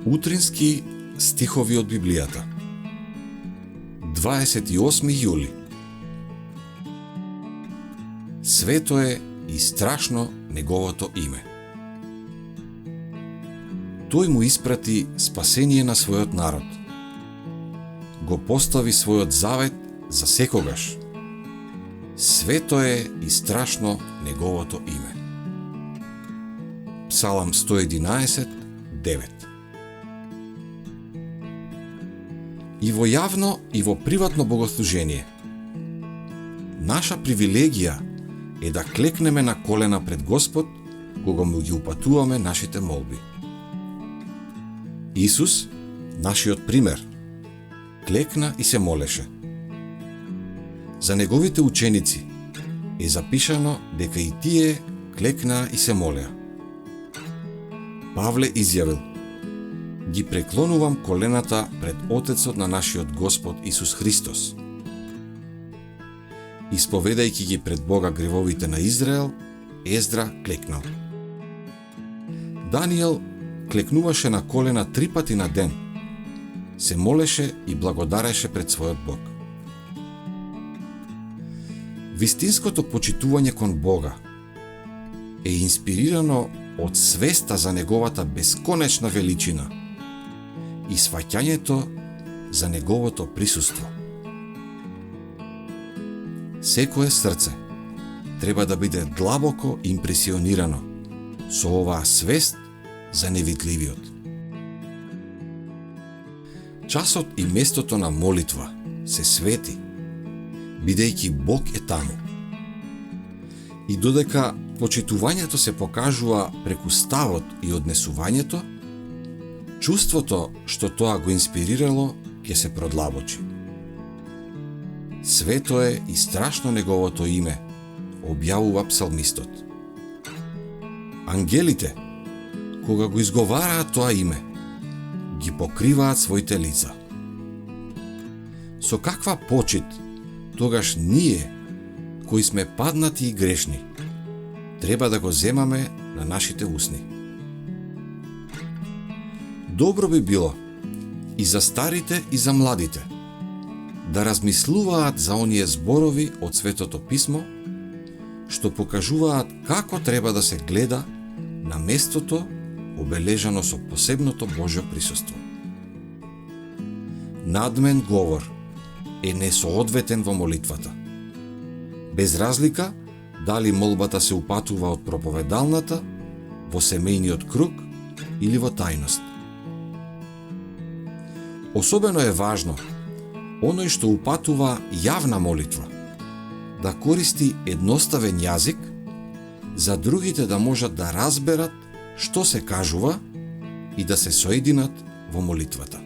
Утрински стихови од Библијата. 28 јули. Свето е и страшно неговото име. Тој му испрати спасение на својот народ. Го постави својот завет за секогаш. Свето е и страшно неговото име. Псалам 111, 9. И во јавно и во приватно богослужение. Наша привилегија е да клекнеме на колена пред Господ кога му ги упатуваме нашите молби. Исус, нашиот пример, клекна и се молеше. За неговите ученици е запишано дека и тие клекнаа и се молеа. Павле изјавил: ги преклонувам колената пред Отецот на нашиот Господ Исус Христос. Исповедајќи ги пред Бога гревовите на Израел, Ездра клекнал. Даниел клекнуваше на колена 3 пати на ден, се молеше и благодареше пред својот Бог. Вистинското почитување кон Бога е инспирирано од свеста за неговата бесконечна величина и сваќањето за неговото присуство. Секое срце треба да биде длабоко импресионирано со оваа свест за невидливиот. Часот и местото на молитва се свети, бидејќи Бог е таму. И додека почитувањето се покажува преку ставот и однесувањето, чувството што тоа го инспирирало ќе се продлабочи. Свето е и страшно неговото име, објавува псалмистот. Ангелите, кога го изговараат тоа име, ги покриваат своите лица. Со каква почит тогаш ние, кои сме паднати и грешни, треба да го земаме на нашите усни. Добро би било и за старите и за младите да размислуваат за оние зборови од Светото Писмо, што покажуваат како треба да се гледа на местото обележано со посебното Божјо присуство. Надмен говор е несоодветен во молитвата. Без разлика дали молбата се упатува од проповедалната, во семејниот круг или во тајност. Особено е важно оној што упатува јавна молитва да користи едноставен јазик за другите да можат да разберат што се кажува и да се соединат во молитвата.